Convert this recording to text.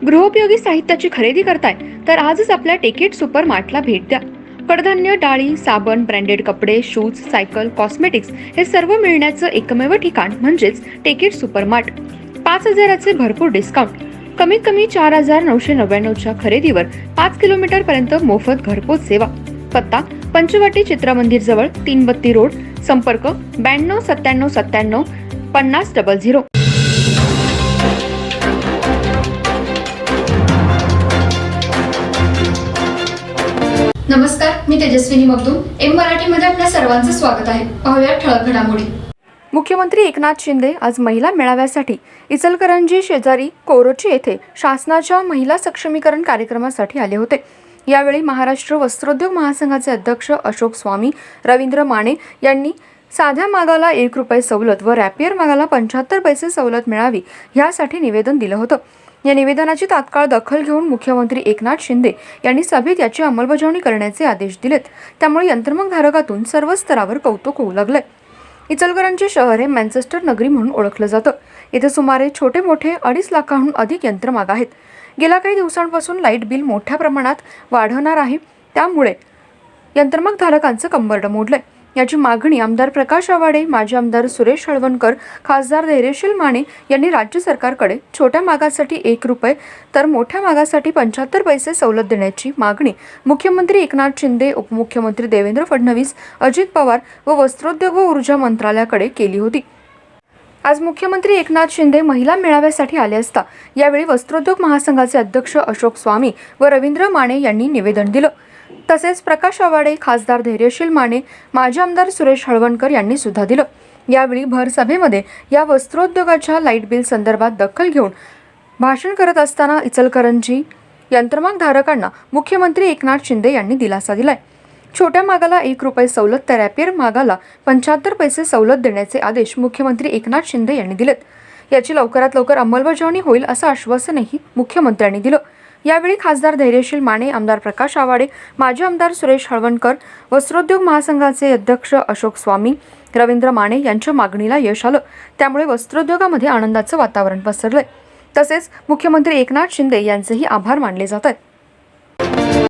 गृहोपयोगी साहित्याची खरेदी करताय तर आजच आपल्या टेकेट सुपर मार्टला भेट द्या. कडधान्य, डाळी, साबण, ब्रँडेड कपडे, शूज, सायकल, कॉस्मेटिक्स हे सर्व मिळण्याचं एकमेव ठिकाण म्हणजेच टेकेट सुपर मार्ट. 5,000चे भरपूर डिस्काउंट. कमीत कमी 4,999च्या खरेदीवर 5 किलोमीटर पर्यंत मोफत घरपोच सेवा. पत्ता पंचवटी चित्रमंदिर जवळ, 332 रोड. संपर्क 92 97 97 50 00. नमस्कार, मी तेजस्विनी मगदूम. एम मराठीमध्ये आपल्या सर्वांचं स्वागत आहे. पाहूया ठळक घडामोडी. मुख्यमंत्री एकनाथ शिंदे आज महिला मेळाव्यासाठी इचलकरंजी शेजारी कोरोची येथे शासनाच्या महिला सक्षमीकरण कार्यक्रमासाठी आले होते. यावेळी महाराष्ट्र वस्त्रोद्योग महासंघाचे अध्यक्ष अशोक स्वामी, रवींद्र माने यांनी साध्या मागाला 1 रुपये सवलत व रॅपियर मागाला 75 पैसे सवलत मिळावी यासाठी निवेदन दिलं होतं. या निवेदनाची तात्काळ दखल घेऊन मुख्यमंत्री एकनाथ शिंदे यांनी सभेत याची अंमलबजावणी करण्याचे आदेश दिलेत. त्यामुळे यंत्रमाग धारकातून सर्व स्तरावर कौतुक होऊ लागले. इचलकरंजी शहर हे मँचेस्टर नगरी म्हणून ओळखलं जातं. इथे सुमारे छोटे मोठे 2.5 लाखांहून अधिक यंत्रमाग आहेत. गेल्या काही दिवसांपासून लाईट बिल मोठ्या प्रमाणात वाढणार आहे, त्यामुळे यंत्रमाग धारकांचं कंबरडं मोडलंय. याची मागणी आमदार प्रकाश आवाडे, माजी आमदार सुरेश हळवणकर, खासदार धैर्यशील माने यांनी राज्य सरकारकडे छोट्या मागासाठी 1 रुपये तर मोठ्या मागासाठी 75 पैसे सवलत देण्याची मागणी मुख्यमंत्री एकनाथ शिंदे, उपमुख्यमंत्री देवेंद्र फडणवीस, अजित पवार व वस्त्रोद्योग व ऊर्जा मंत्रालयाकडे केली होती. आज मुख्यमंत्री एकनाथ शिंदे महिला मेळाव्यासाठी आले असता यावेळी वस्त्रोद्योग महासंघाचे अध्यक्ष अशोक स्वामी व रवींद्र माने यांनी निवेदन दिलं. तसेच प्रकाश आवाडे, खासदार धैर्यशील माने, माजी आमदार सुरेश हळवणकर यांनी सुद्धा दिलं. यावेळी भर सभेमध्ये या वस्त्रोद्योगाच्या लाईट बिल संदर्भात दखल घेऊन भाषण करत असताना इचलकरंजी यंत्रमाग धारकांना मुख्यमंत्री एकनाथ शिंदे यांनी दिलासा दिलाय. छोट्या मागाला 1 रुपये सवलत तर रॅपियर मागाला 75 पैसे सवलत देण्याचे आदेश मुख्यमंत्री एकनाथ शिंदे यांनी दिलेत. याची लवकरात लवकर अंमलबजावणी होईल असं आश्वासनही मुख्यमंत्र्यांनी दिलं. यावेळी खासदार धैर्यशील माने, आमदार प्रकाश आवाडे, माजी आमदार सुरेश हळवणकर, वस्त्रोद्योग महासंघाचे अध्यक्ष अशोक स्वामी, रवींद्र माने यांच्या मागणीला यश आलं. त्यामुळे वस्त्रोद्योगामध्ये आनंदाचं वातावरण पसरलंय. तसेच मुख्यमंत्री एकनाथ शिंदे यांचेही आभार मानले जात आहेत.